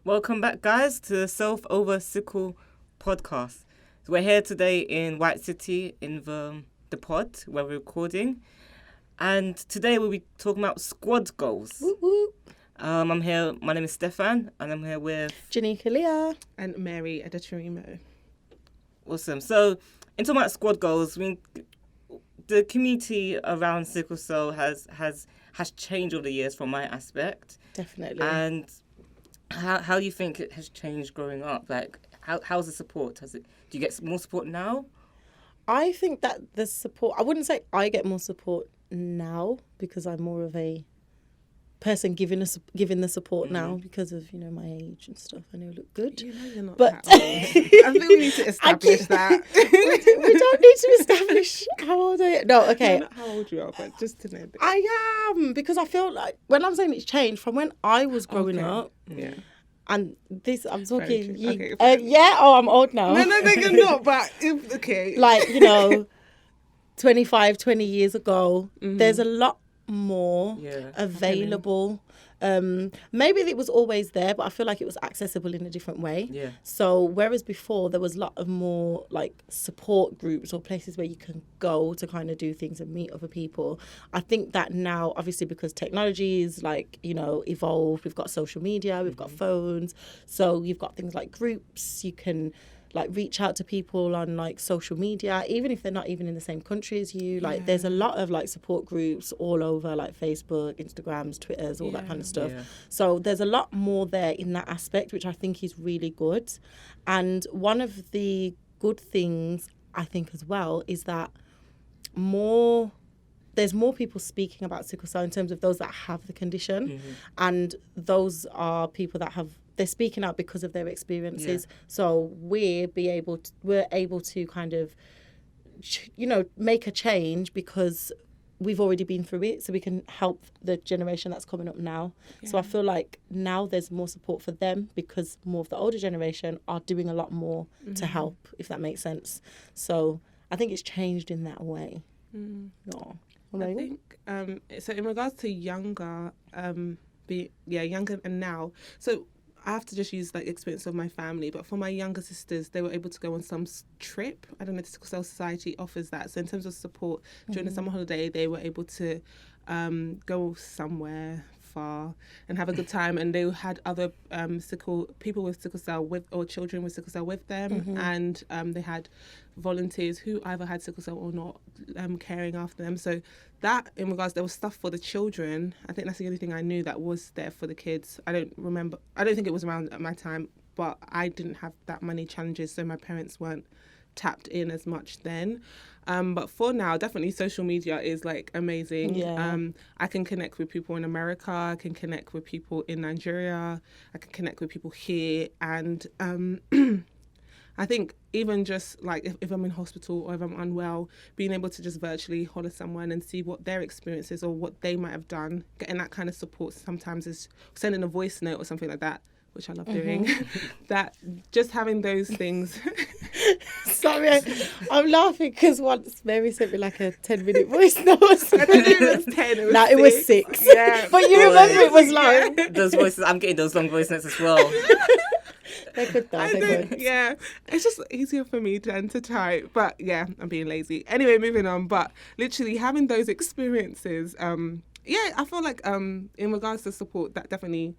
Welcome back, guys, to the Self Over Sickle podcast. So we're here today in White City in the pod where we're recording. And today we'll be talking about squad goals. Woo woo. I'm here, my name is Stefan, and I'm here with... Janika Leah. And Mary Editorimo. Awesome. So, in talking about squad goals, the community around sickle cell has changed over the years from my aspect. Definitely. And how do you think it has changed growing up? Like, how's the support? Do you get more support now? I think that the support, I wouldn't say I get more support now because I'm more of a person giving the support now because of, my age and stuff. I know I look good. You're not but that old. I think we need to establish that. we don't need to establish how old I am. No, okay. Not how old you are, but just to know that. I am, because I feel like when I'm saying it's changed from when I was growing up. Yeah. And this, I'm talking, Very true. Okay, I'm old now. No, you're not, but okay. Like, 25, 20 years ago, there's a lot more available. Maybe it was always there, but I feel like it was accessible in a different way. Yeah. So whereas before there was a lot of more like support groups or places where you can go to kind of do things and meet other people, I think that now, obviously, because technology is evolved, we've got social media, we've got phones, so you've got things like groups, you can reach out to people on social media, even if they're not even in the same country as you. There's a lot of support groups all over, Facebook, Instagrams, Twitters, all that kind of stuff. Yeah. So there's a lot more there in that aspect, which I think is really good. And one of the good things I think as well is that there's more people speaking about sickle cell in terms of those that have the condition, and those are people that they're speaking out because of their experiences. Yeah. So we're able to kind of, make a change because we've already been through it, so we can help the generation that's coming up now. Yeah. So I feel like now there's more support for them because more of the older generation are doing a lot more to help, if that makes sense. So I think it's changed in that way. I think, so in regards to younger and now, so I have to just use experience of my family, but for my younger sisters, they were able to go on some trip. I don't know if the Sickle Cell Society offers that. So in terms of support during the summer holiday, they were able to go somewhere far and have a good time, and they had other people with sickle cell or children with sickle cell with them, and they had volunteers who either had sickle cell or not caring after them. So that, in regards, there was stuff for the children. I think that's the only thing I knew that was there for the kids. I don't think it was around at my time, but I didn't have that many challenges, so my parents weren't tapped in as much then. But for now, definitely social media is amazing. Yeah. I can connect with people in America, I can connect with people in Nigeria, I can connect with people here, and I think even just if I'm in hospital or if I'm unwell, being able to just virtually holler someone and see what their experience is or what they might have done, getting that kind of support sometimes is sending a voice note or something like that, which I love doing. That just having those things. Sorry, I'm laughing because once Mary sent me a 10-minute voice note. I don't think it was 10, it was 6. It was 6. Yeah. But you remember it was long. Those voices, I'm getting those long voice notes as well. They're good though, they're good. Yeah, it's just easier for me than to type. But yeah, I'm being lazy. Anyway, moving on. But literally having those experiences, I feel like in regards to support, that definitely,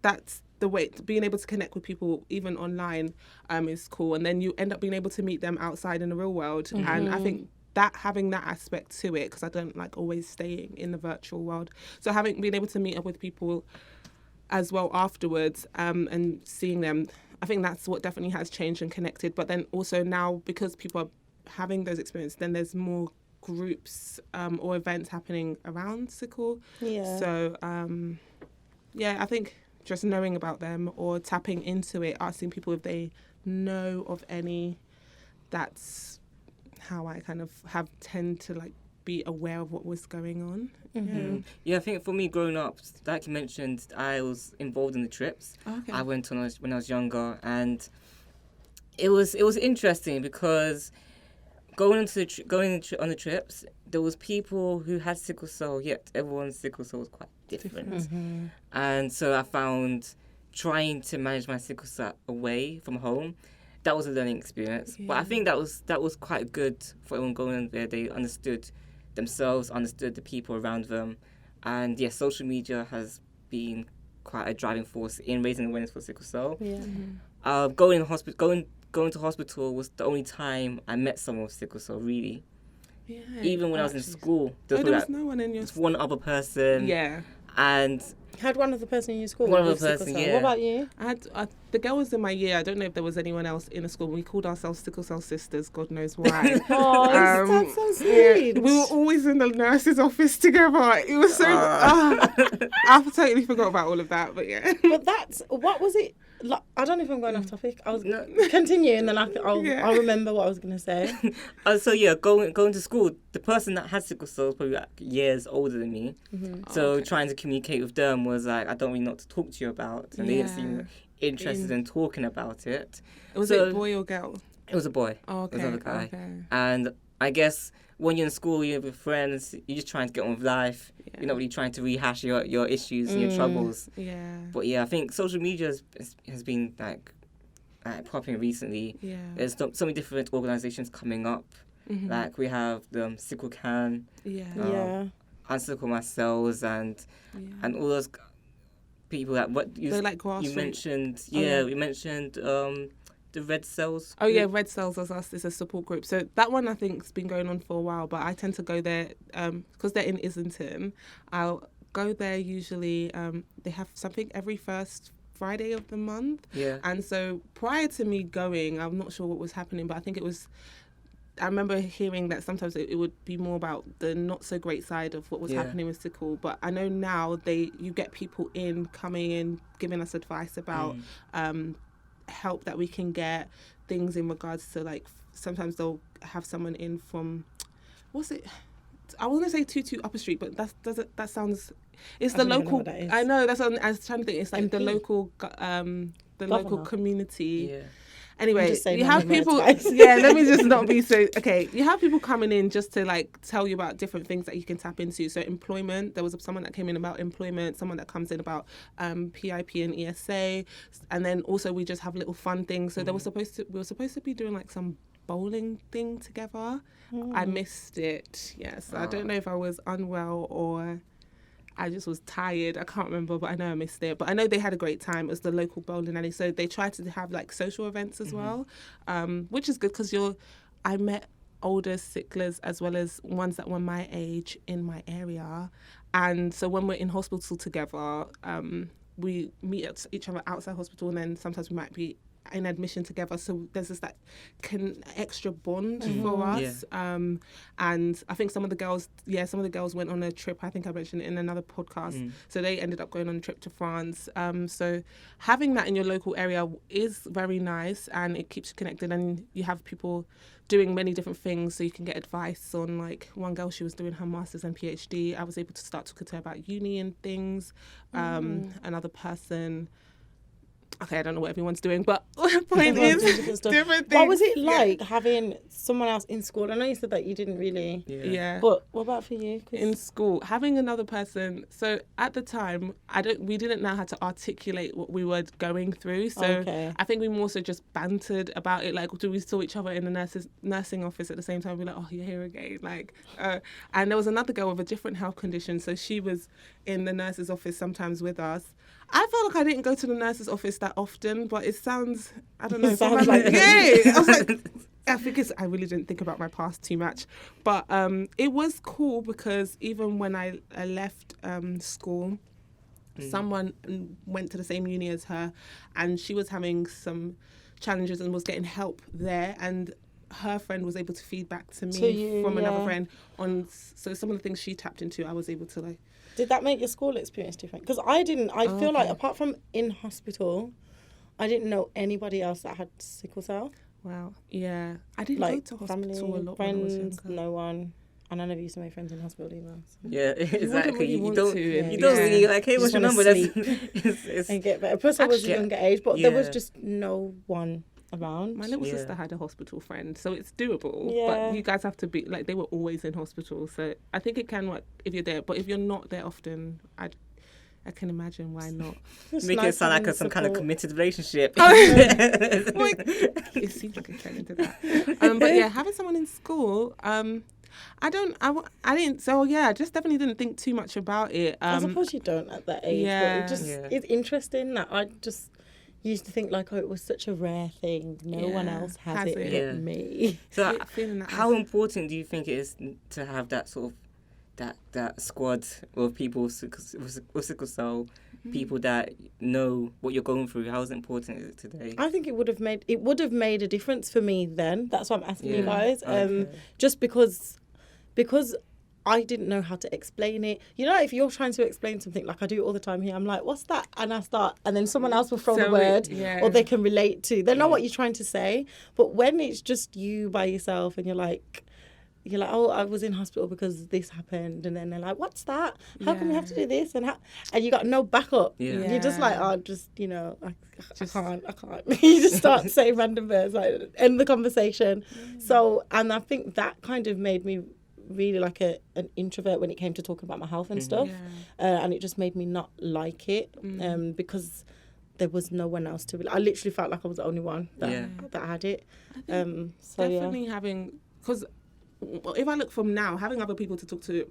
that's the way, being able to connect with people even online is cool. And then you end up being able to meet them outside in the real world. And I think that having that aspect to it, because I don't always staying in the virtual world. So being able to meet up with people as well afterwards and seeing them, I think that's what definitely has changed and connected. But then also now, because people are having those experiences, then there's more groups or events happening around sickle. Yeah. So I think just knowing about them or tapping into it, asking people if they know of any, that's how I kind of tend to be aware of what was going on. Yeah, I think for me growing up, like you mentioned, I was involved in the trips. Okay. I went on when I was younger, and it was interesting because going on the trips, there was people who had sickle cell, yet everyone's sickle cell was quite different. And so I found trying to manage my sickle cell away from home, that was a learning experience. But I think that was quite good for everyone going in there. They understood themselves, understood the people around them. And yes, social media has been quite a driving force in raising awareness for sickle cell. Yeah. Going to hospital was the only time I met someone with sickle cell, really. Yeah. Even when I was in school, there was no one in your just one other person. Yeah. And Had one other person in your school? One other with sickle person, cell? yeah. What about you? I had the girl was in my year. I don't know if there was anyone else in the school. We called ourselves sickle cell sisters. God knows why. Oh, that's so sweet. We were always in the nurse's office together. It was so. I totally forgot about all of that, but yeah. But what was it? Like, I don't know if I'm going off topic. I was continue, and then I'll remember what I was going to say. So yeah, going to school, the person that had sickle cell was probably like years older than me. So trying to communicate with them was like, I don't really know what to talk to you about, and they didn't seem interested in talking about it. Was it boy or girl? It was a boy. Oh, okay. It was another guy. Okay. And I guess when you're in school, you're with friends, you're just trying to get on with life. Yeah. You're not really trying to rehash your issues and your troubles. Yeah. But yeah, I think social media has been like popping recently. Yeah. There's so many different organisations coming up. Like we have the Sickle Can, Yeah. Unsickle My Cells, and all those people that They're like you grassroots. mentioned. We mentioned the Red Cells. Oh yeah, Red Cells as us is a support group. So that one I think has been going on for a while, but I tend to go there because they're in Islington. I'll go there usually. They have something every first Friday of the month. Yeah. And so prior to me going, I'm not sure what was happening, but I think I remember hearing that sometimes it would be more about the not so great side of what was happening with sickle. But I know now you get people coming in, giving us advice about help that we can get, things in regards to like sometimes they'll have someone in from I want to say 22 Upper Street, but that sounds it's the local. I know that's what I was trying to think. It's like the local local community. Yeah. Anyway, you have people. Let me just not be so. Okay, you have people coming in just to like tell you about different things that you can tap into. So employment. There was someone that came in about employment. Someone that comes in about PIP and ESA, and then also we just have little fun things. So we were supposed to be doing like some bowling thing together. I missed it. Yes, I don't know if I was unwell or I just was tired. I can't remember, but I know I missed it. But I know they had a great time. It was the local bowling alley. So they tried to have like social events as well, which is good because I met older sicklers as well as ones that were my age in my area. And so when we're in hospital together, we meet each other outside hospital, and then sometimes we might be in admission together, so there's this like extra bond for us. And I think some of the girls went on a trip. I think I mentioned it in another podcast. So they ended up going on a trip to France. So having that in your local area is very nice, and it keeps you connected, and you have people doing many different things, so you can get advice on, like, one girl, she was doing her master's and PhD. I was able to start talking to her about uni and things. Another person, okay, I don't know what everyone's doing, but the point is different things. What was it like having someone else in school? I know you said that you didn't really. Yeah. But what about for you? In school, having another person. So at the time, we didn't know how to articulate what we were going through. So I think we more so just bantered about it. Like, we saw each other in the nursing office at the same time. We're like, oh, you're here again. Like, and there was another girl with a different health condition. So she was in the nurse's office sometimes with us. I felt like I didn't go to the nurse's office that often, but it sounds, I don't know. It sounds like yay! I was like, I think I really didn't think about my past too much. But it was cool because even when I left school, someone went to the same uni as her, and she was having some challenges and was getting help there, and her friend was able to feed back to me from another friend on. So some of the things she tapped into, I was able to like. Did that make your school experience different? Because I didn't. I feel like apart from in hospital, I didn't know anybody else that had sickle cell. Wow. Yeah. I didn't like go to hospital family, a lot friends, no one. And I never used to make friends in hospital either. So. Yeah, exactly. You don't really like, hey, what's your number? And get better. Plus, I was a younger age, but there was just no one around. My little sister had a hospital friend, so it's doable. Yeah. But you guys have to be like, they were always in hospital, so I think it can work if you're there. But if you're not there often, I can imagine why not. Make it sound like some kind of committed relationship. It seems like a trend into that. But yeah, having someone in school, I didn't. So yeah, I just definitely didn't think too much about it. I suppose you don't at that age. Yeah. But it's interesting that I just used to think like, oh, it was such a rare thing. No one else has it but me. So how important do you think it is to have that sort of that squad of people with sickle cell, people that know what you're going through? How important is it today? I think it would have made a difference for me then. That's why I'm asking you guys. Just because I didn't know how to explain it. You know, if you're trying to explain something, like I do all the time here, I'm like, what's that? And I start, and then someone else will throw the word, or they can relate to. They know what you're trying to say. But when it's just you by yourself and you're like, oh, I was in hospital because this happened. And then they're like, what's that? How come we have to do this? And you got no backup. Yeah. You're just like, oh, just, I can't. You just start saying random words, like, end the conversation. So, and I think that kind of made me really like an introvert when it came to talking about my health and stuff. And it just made me not like it because there was no one else to I literally felt like I was the only one that had it. Definitely having, because if I look from now, having other people to talk about it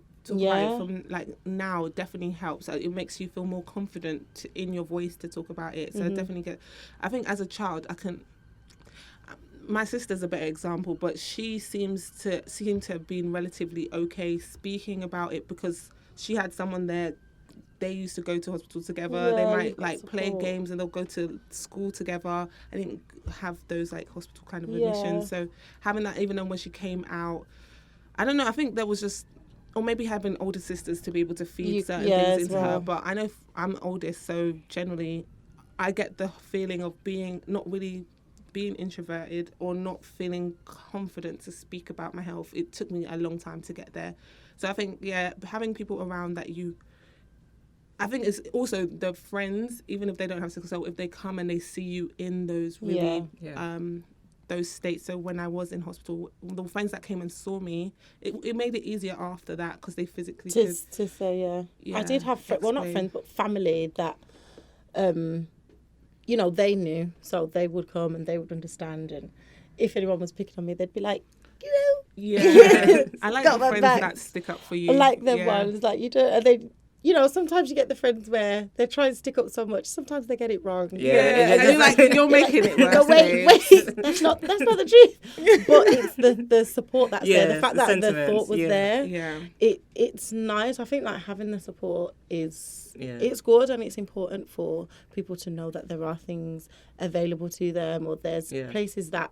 from like now definitely helps. It makes you feel more confident in your voice to talk about it. So I think as a child my sister's a better example, but she seem to have been relatively okay speaking about it because she had someone there. They used to go to hospital together. They might like play games and they'll go to school together. I didn't have those like hospital kind of admissions. So having that, even then when she came out, I don't know, I think there was just, or maybe having older sisters to be able to feed certain things into her. But I know I'm oldest, so generally I get the feeling of not really being introverted or not feeling confident to speak about my health. It took me a long time to get there. So I think, having people around that I think it's also the friends, even if they don't have sickle cell, if they come and they see you in those really, those states. So when I was in hospital, the friends that came and saw me, it made it easier after that because they physically to say, I did have, not friends, but family that, they knew, so they would come and they would understand. And if anyone was picking on me, they'd be like, I like the friends that stick up for you. I like them ones, like, you don't, and they, sometimes you get the friends where they try and stick up so much. Sometimes they get it wrong. And you're like, you're making it worse. No, wait, that's not the truth. But it's the support that's there. The fact that the thought was there. Yeah. It's nice. I think like having the support it's good, and it's important for people to know that there are things available to them, or there's places that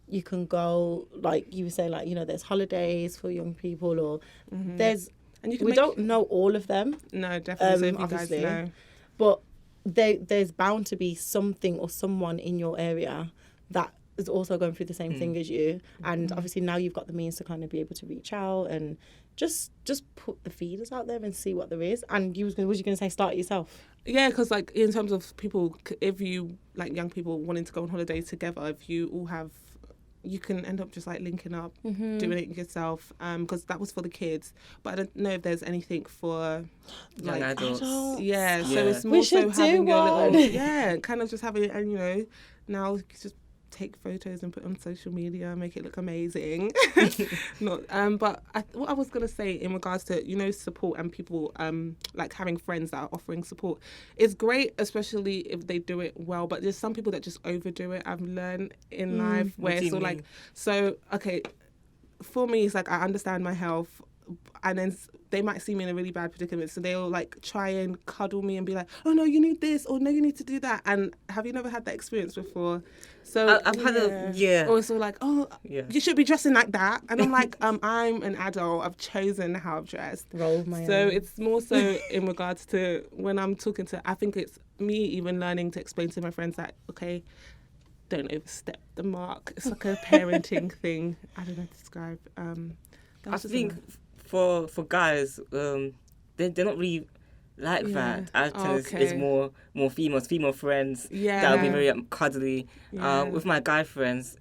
you can go, like you were saying, like, there's holidays for young people, or there's. And we don't know all of them. No, definitely. So obviously. You guys know. But there's bound to be something or someone in your area that is also going through the same thing as you. And obviously now you've got the means to kind of be able to reach out and just put the feeders out there and see what there is. And was you going to say start it yourself? Yeah, because like in terms of people, if you, like young people wanting to go on holiday together, if you all have, you can end up just like linking up, doing it yourself, because that was for the kids. But I don't know if there's anything for like adults. Yeah, so it's more so having a little, kind of just having it, and now just take photos and put on social media, make it look amazing. But what I was gonna say in regards to support and people like having friends that are offering support is great, especially if they do it well. But there's some people that just overdo it. I've learned in life where it's all like, for me it's like I understand my health, and then they might see me in a really bad predicament, so they'll like try and cuddle me and be like, oh no, you need this, or no, you need to do that. And have you never had that experience before? So I've had or it's all like, you should be dressing like that, and I'm like, I'm an adult, I've chosen how I've dressed. It's more so in regards to when I'm talking to, I think it's me even learning to explain to my friends that, okay, don't overstep the mark. It's like a parenting thing. I don't know how to describe. I think for guys, they're not really like that. I think it's more female friends that'll be very cuddly. With my guy friends,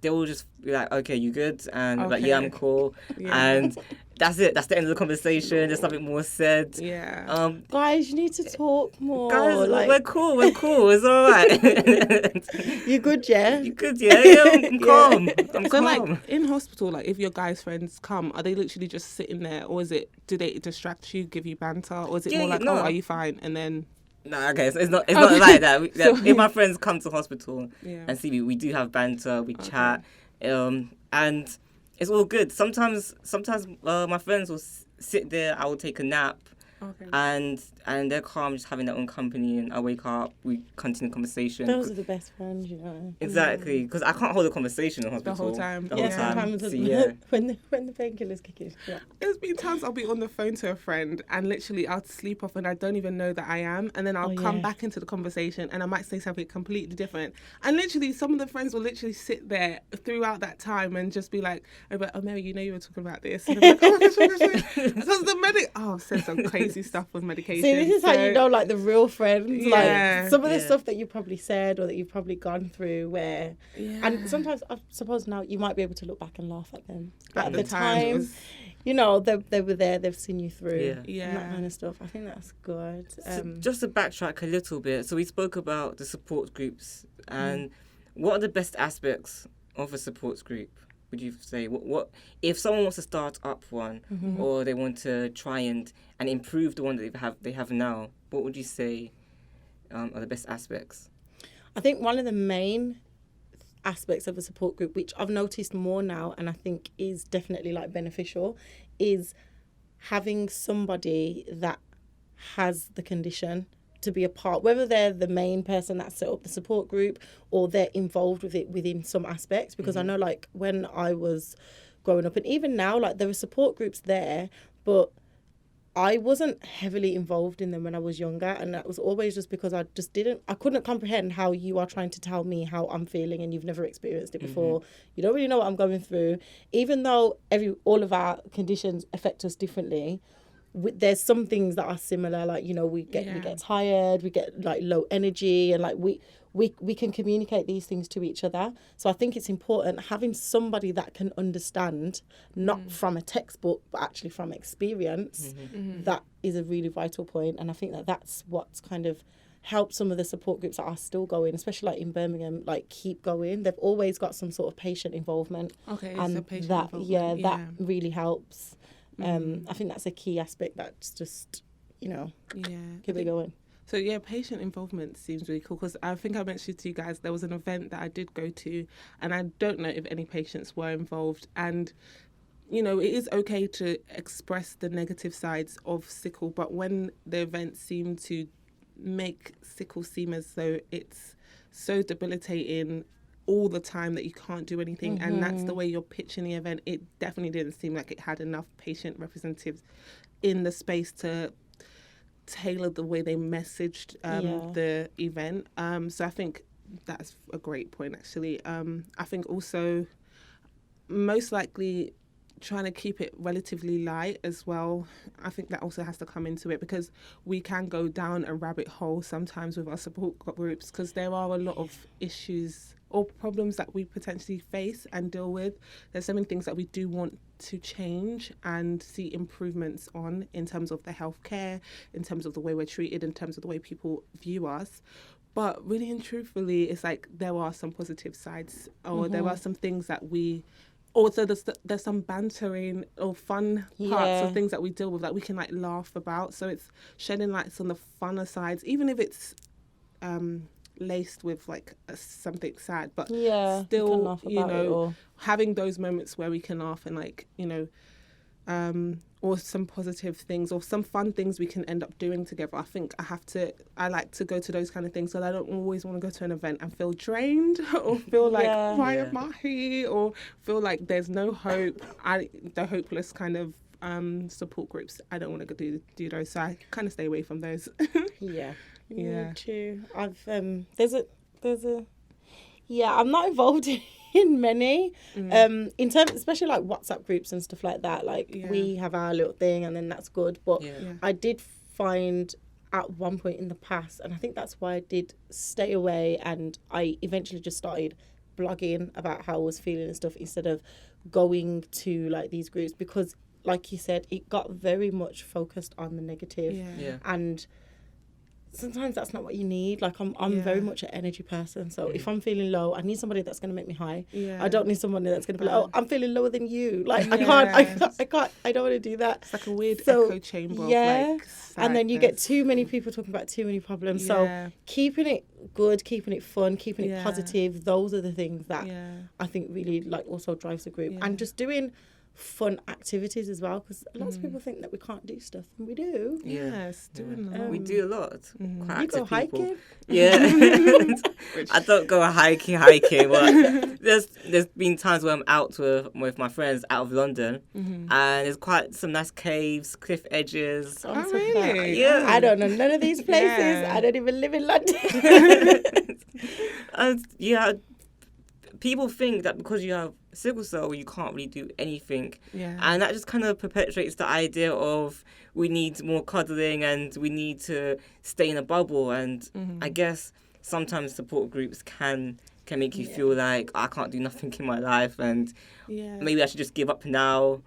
they will just be like, okay, you good? And like, yeah, I'm cool. And that's it. That's the end of the conversation. There's nothing more said. Yeah. Guys, you need to talk more. Guys, like, we're cool. It's all right. you good, yeah? You good, yeah? I'm calm. I'm So calm. like in hospital, like if your guys' friends come, are they literally just sitting there, or do they distract you, give you banter, or is it Yeah, more like, no. oh, are you fine? And then No, okay, so it's not like that. So- If my friends come to hospital Yeah. and see me, we do have banter, we chat, and it's all good. Sometimes my friends will sit there. I will take a nap, okay. and they're calm, just having their own company. And I wake up, we continue conversation. Those are the best friends, you know. Exactly, because I can't hold a conversation in hospital whole time. The Yeah, whole time. sometimes So, yeah. when the painkillers kick in. Yeah. There's been times I'll be on the phone to a friend and literally I'll sleep off and I don't even know that I am, and then I'll come yeah. back into the conversation and I might say something completely different, and literally some of the friends will literally sit there throughout that time and just be like, oh Mary, you know you were talking about this, and I'm like, oh my gosh. Because the I've said some crazy stuff with medication. See, this is how you know, like, the real friends. Yeah. Like, some of the Yeah. stuff that you probably said or that you've probably gone through where... Yeah. And sometimes, I suppose now, you might be able to look back and laugh at them. But At at the the time, it time, was- you know, they were there, they've seen you through. Yeah. And Yeah. that kind of stuff. I think that's good. So just to backtrack a little bit, so we spoke about the support groups, and what are the best aspects of a support group? Would you say what if someone wants to start up one, or they want to try and improve the one that they have now? What would you say are the best aspects? I think one of the main aspects of a support group, which I've noticed more now and I think is definitely like beneficial, is having somebody that has the condition to be a part, whether they're the main person that set up the support group or they're involved with it within some aspects. Because I know, like, when I was growing up and even now, like, there are support groups there, but I wasn't heavily involved in them when I was younger, and that was always just because I couldn't comprehend how you are trying to tell me how I'm feeling and you've never experienced it before. You don't really know what I'm going through. Even though all of our conditions affect us differently, there's some things that are similar, like, you know, we get tired, we get like low energy, and like we can communicate these things to each other. So I think it's important having somebody that can understand, not from a textbook but actually from experience. That is a really vital point, and I think that's what's kind of helped some of the support groups that are still going, especially like in Birmingham, like keep going. They've always got some sort of patient involvement, Okay, and so patient that involvement, that really helps. I think that's a key aspect that's just, you know, keep it going. So yeah, patient involvement seems really cool, because I think I mentioned to you guys there was an event that I did go to, and I don't know if any patients were involved. And you know, it is okay to express the negative sides of sickle, but when the event seemed to make sickle seem as though it's so debilitating all the time that you can't do anything, and that's the way you're pitching the event, it definitely didn't seem like it had enough patient representatives in the space to tailor the way they messaged the event. So I think that's a great point, actually. I think also most likely trying to keep it relatively light as well. I think that also has to come into it, because we can go down a rabbit hole sometimes with our support groups, because there are a lot of issues or problems that we potentially face and deal with. There's so many things that we do want to change and see improvements on, in terms of the healthcare, in terms of the way we're treated, in terms of the way people view us. But really and truthfully, it's like there are some positive sides, or there are some things that we... Also, there's some bantering or fun parts of things that we deal with that we can like laugh about. So it's shedding lights on the funner sides, even if it's laced with like something sad, but still, you know, having those moments where we can laugh and like, you know, or some positive things or some fun things we can end up doing together. I think I like to go to those kind of things, so that I don't always want to go to an event and feel drained or feel like, why am I here? Or feel like there's no hope. The hopeless kind of support groups, I don't want to go do those, so I kind of stay away from those. Yeah. Yeah. True. I've there's a I'm not involved in many in terms, especially like WhatsApp groups and stuff like that. Like we have our little thing and then that's good. But I did find at one point in the past, and I think that's why I did stay away, and I eventually just started blogging about how I was feeling and stuff instead of going to like these groups, because like you said, it got very much focused on the negative. Yeah. And sometimes that's not what you need. Like I'm very much an energy person. So if I'm feeling low, I need somebody that's going to make me high. Yeah. I don't need somebody that's going to be like, oh, I'm feeling lower than you. Like I can't. I don't want to do that. It's like a weird echo chamber. Yeah. Of like and then you get too many people talking about too many problems. So keeping it good, keeping it fun, keeping it positive. Those are the things that I think really like also drives the group. And just doing fun activities as well, because lots of people think that we can't do stuff, and we do. Yes, doing a lot. We do a lot. Quite You go active people. hiking. Yeah. I don't go hiking, but there's been times where I'm out with my friends out of London, and there's quite some nice caves, cliff edges. Oh, really? Yeah. I don't know none of these places. Yeah. I don't even live in London. And people think that because you have sickle cell, you can't really do anything. Yeah. And that just kind of perpetuates the idea of we need more cuddling and we need to stay in a bubble. And I guess sometimes support groups can make you feel like I can't do nothing in my life and maybe I should just give up now.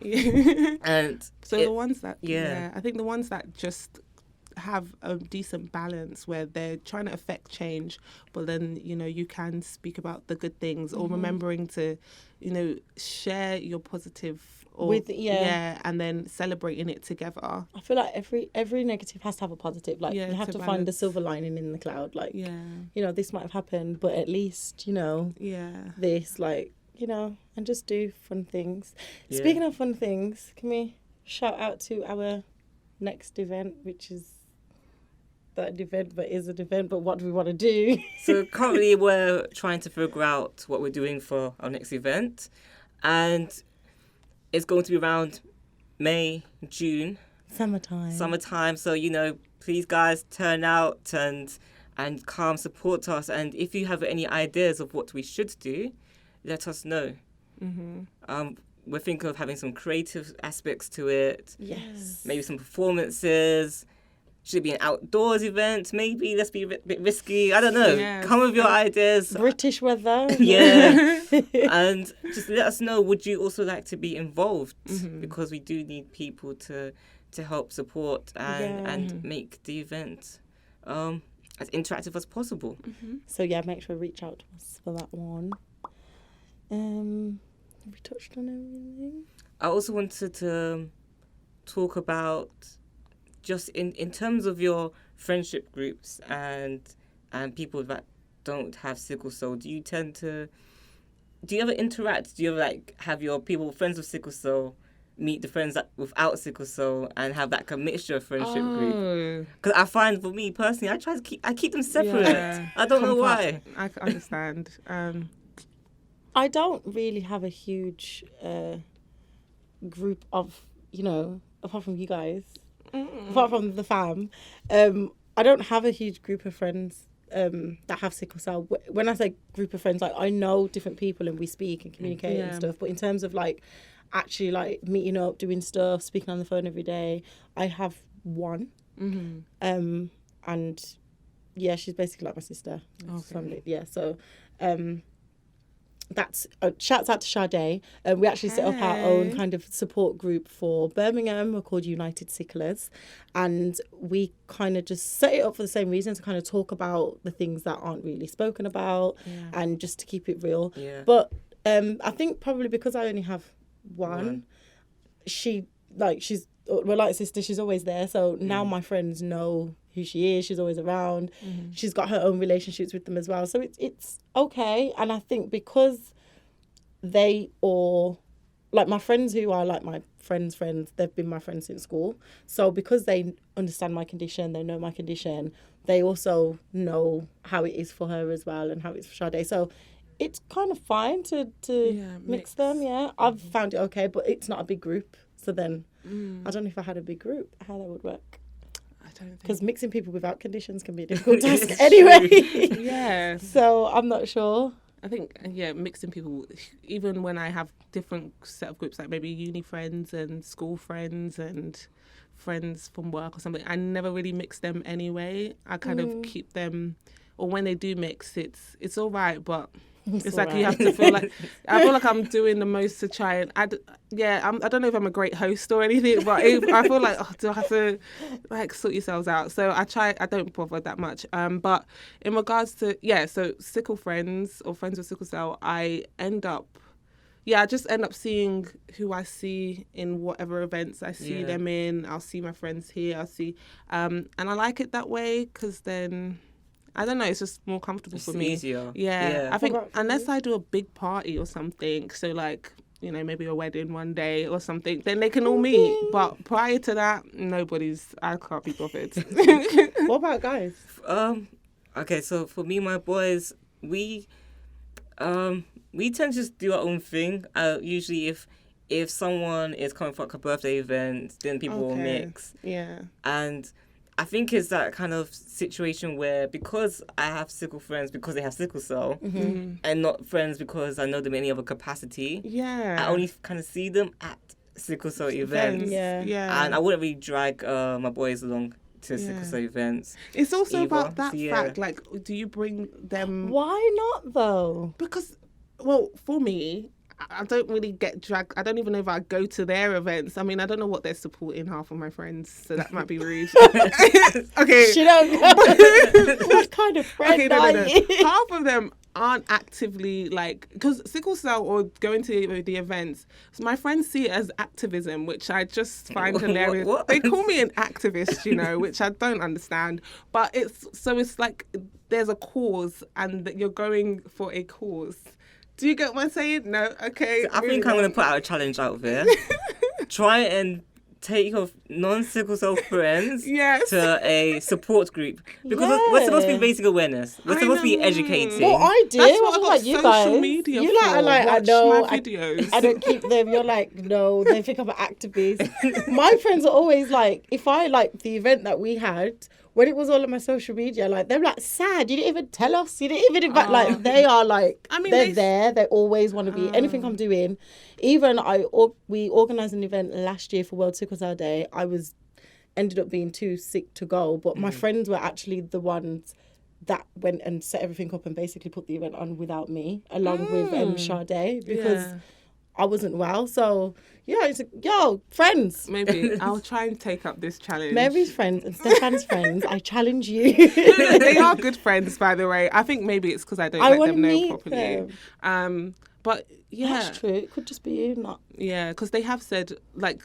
And so the ones that I think the ones that just have a decent balance where they're trying to affect change, but then you can speak about the good things or remembering to share your positive and then celebrating it together. I feel like every negative has to have a positive. Like you have to find the silver lining in the cloud. Like this might have happened, but at least this, like, and just do fun things. Speaking of fun things, can we shout out to our next event, which is that event, but is an event, but what do we want to do? So currently we're trying to figure out what we're doing for our next event, and it's going to be around May, June. Summertime. So, please guys turn out and come support us. And if you have any ideas of what we should do, let us know. We're thinking of having some creative aspects to it. Yes. Maybe some performances. Should it be an outdoors event? Maybe. Let's be a bit risky. I don't know. Yes. Come with your ideas. British weather. Yeah. And just let us know, would you also like to be involved? Because we do need people to help support and make the event as interactive as possible. So, make sure to reach out to us for that one. Have we touched on everything? I also wanted to talk about just in terms of your friendship groups and people that don't have sickle cell. Do you ever interact? Do you ever have your friends with sickle cell meet the friends without sickle cell and have that mixture of friendship group? Because I find, for me personally, I keep them separate. Yeah. I don't know why. I understand. I don't really have a huge group of, apart from you guys, apart from the fam. I don't have a huge group of friends that have sickle cell. When I say group of friends, I know different people and we speak and communicate and stuff. But in terms of actually meeting up, doing stuff, speaking on the phone every day, I have one. And she's basically like my sister. Okay. So that's shouts out to Sade. We actually set up our own kind of support group for Birmingham. We're called United Sicklers, and we kind of just set it up for the same reason, to kind of talk about the things that aren't really spoken about and just to keep it real. But I think probably because I only have one. We're like sister, she's always there, so now my friends know who she is. She's always around. She's got her own relationships with them as well, so it's okay. And I think because they all, my friends who are my friends, they've been my friends since school, so because they understand my condition, they know my condition, they also know how it is for her as well and how it's for Sade, so it's kind of fine to mix them. I've found it okay, but it's not a big group, so then I don't know if I had a big group how that would work. I don't think, because mixing people without conditions can be a difficult task anyway. Yeah. So I'm not sure. I think mixing people, even when I have different set of groups, like maybe uni friends and school friends and friends from work or something, I never really mix them anyway. I kind of keep them, or when they do mix, it's all right, but it's like all you right. have to feel like I feel like I'm doing the most to try and I don't know if I'm a great host or anything, but I feel like do I have to like sort yourselves out? So I don't bother that much. But in regards to so sickle friends or friends with sickle cell, I just end up seeing who I see in whatever events I see them in. I'll see my friends here. I'll see, and I like it that way because then. I don't know, it's just more comfortable for me. Easier. Yeah. I think about for unless you? I do a big party or something, so like, maybe a wedding one day or something, then they can all meet. But prior to that, I can't be bothered. What about guys? Okay, so for me, my boys, we tend to just do our own thing. Usually if someone is coming for like a birthday event, then people will mix. Yeah. And I think it's that kind of situation where because I have sickle friends because they have sickle cell and not friends because I know them in any other capacity, Yeah. I only kind of see them at sickle cell events. Yeah. And I wouldn't really drag my boys along to sickle cell events. It's also either. about that So, fact, like, do you bring them... Why not though? Because, well, for me... I don't really get dragged. I don't even know if I go to their events. I mean, I don't know what they're supporting, half of my friends, so that might be rude. Okay. She don't know. What kind of friend Okay, are no. you? Half of them aren't actively like, because sickle cell or going to the events, so my friends see it as activism, which I just find hilarious. What? They call me an activist, which I don't understand. But it's like there's a cause and that you're going for a cause. Do you get what I'm saying? No? Okay. I think I'm going to put out a challenge out there. Try and take your non-sickle cell friends Yes. to a support group. Because we're supposed to be raising awareness. We're supposed to be know. educating. Well, I do. That's what I'm I like got you social guys. media You for. are like, I Watch know. my videos. I don't keep them. You're like, no, they think I'm an activist. My friends are always like, if I like the event that we had, when it was all on my social media, like, they're like, sad, you didn't even tell us. You didn't even invite, like, they are like, I mean, they're there. They always want to be, anything I'm doing. Even we organised an event last year for World Sickle Cell Day. I ended up being too sick to go, but my friends were actually the ones that went and set everything up and basically put the event on without me, along with Sade, because I wasn't well. So, it's friends. Maybe I'll try and take up this challenge. Mary's friends and Stefan's friends, I challenge you. They are good friends, by the way. I think maybe it's because I don't let wanna them know meet properly. them. But yeah. That's true. It could just be you, not... Yeah, because they have said, like,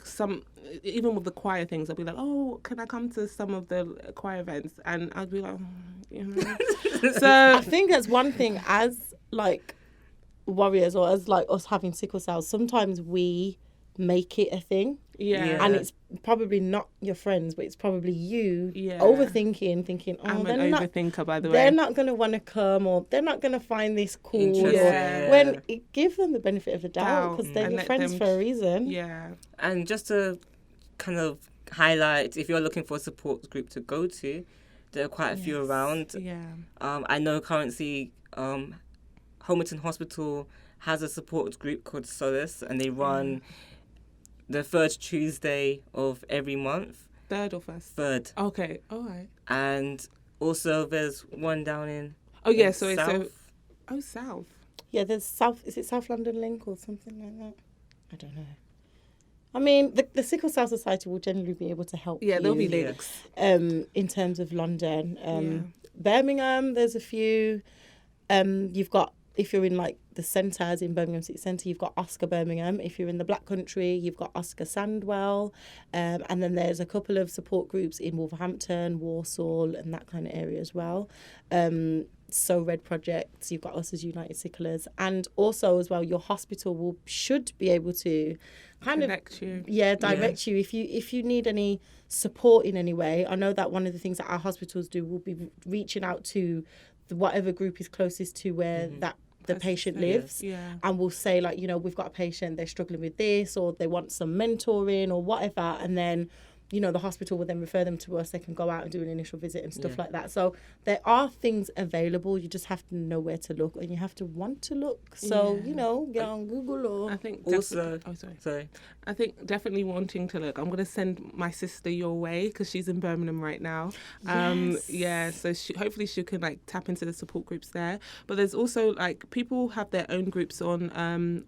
even with the choir things, I'll be like, oh, can I come to some of the choir events? And I'd be like, So I think that's one thing as, like, warriors or as, like, us having sickle cells, sometimes we make it a thing. Yeah. And it's probably not your friends, but it's probably you Yeah. overthinking, thinking, oh, I'm they're an not... overthinker, by the way. They're not going to want to come, or they're not going to find this cool. Interesting. Yeah. When give them the benefit of the doubt, because they're And your let friends them- for a reason. Yeah. And just to kind of highlight, if you're looking for a support group to go to, there are quite a few around. Yeah. I know currently Homerton Hospital has a support group called Solace, and they run the third Tuesday of every month. Third or first? Third. Okay. All right. And also there's one down in South. South. Yeah, there's is it South London Link or something like that? I don't know. I mean, the Sickle Cell Society will generally be able to help Yeah, you. there'll be links. In terms of London. Birmingham, there's a few. You've got, if you're in like the centres in Birmingham City Centre, you've got Oscar Birmingham. If you're in the Black Country, you've got Oscar Sandwell. And then there's a couple of support groups in Wolverhampton, Walsall and that kind of area as well. So Red Projects, you've got us as United Sicklers. And also as well, your hospital should be able to kind Connect you. direct you if you need any support in any way. I know that one of the things that our hospitals do will be reaching out to whatever group is closest to where the patient lives, and we'll say, like, we've got a patient, they're struggling with this, or they want some mentoring or whatever, and then the hospital will then refer them to us. They can go out and do an initial visit and stuff like that. So there are things available. You just have to know where to look, and you have to want to look. So, get on Google or... I think Also, sorry. I think definitely wanting to look. I'm going to send my sister your way because she's in Birmingham right now. So hopefully she can like tap into the support groups there. But there's also like people have their own groups on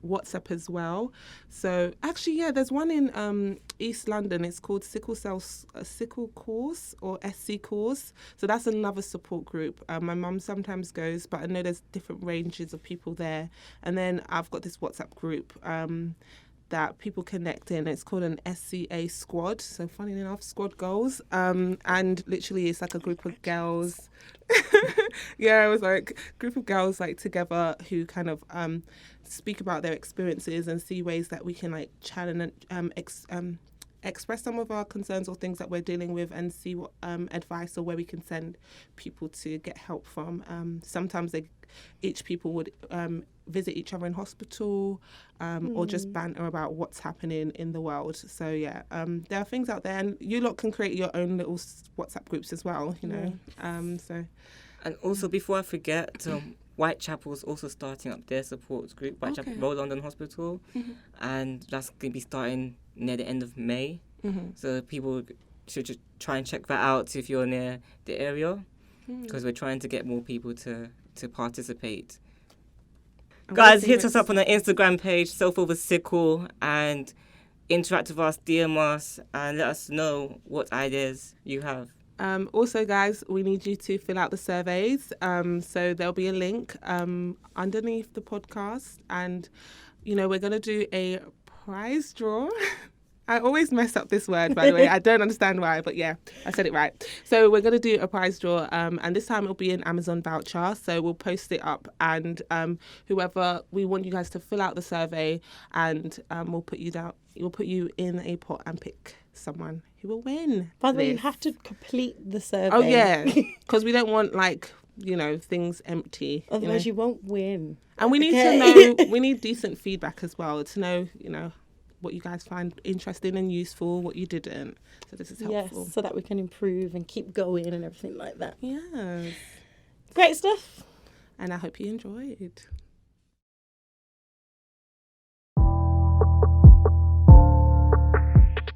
WhatsApp as well. So actually, there's one in East London. It's called Sickle Course or SC Course. So that's another support group. My mum sometimes goes, but I know there's different ranges of people there. And then I've got this WhatsApp group that people connect in. It's called an SCA squad. So funny enough, squad goals. And literally it's like a group of girls. It was like a group of girls like together who kind of speak about their experiences and see ways that we can like challenge and express some of our concerns or things that we're dealing with and see what advice or where we can send people to get help from. Sometimes each people would visit each other in hospital or just banter about what's happening in the world. So there are things out there, and you lot can create your own little WhatsApp groups as well, And also, before I forget, Whitechapel's also starting up their support group, Whitechapel Royal London Hospital, and that's going to be starting near the end of May. So people should just try and check that out if you're near the area, because we're trying to get more people to participate. Guys, hit us up on our Instagram page, Self Over Sickle, and interact with us, DM us, and let us know what ideas you have. Also, guys, we need you to fill out the surveys. So there'll be a link underneath the podcast, and we're going to do a prize draw. I always mess up this word, by the way. I don't understand why, but yeah, I said it right. So we're going to do a prize draw, and this time it'll be an Amazon voucher. So we'll post it up, and whoever, we want you guys to fill out the survey, and we'll put you in a pot and pick someone who will win. By the way, you have to complete the survey. Oh yeah, because we don't want things empty. Otherwise, you won't win. And we need to know. We need decent feedback as well to know what you guys find interesting and useful, what you didn't. So this is helpful. Yes, so that we can improve and keep going and everything like that. Yes. Great stuff. And I hope you enjoyed.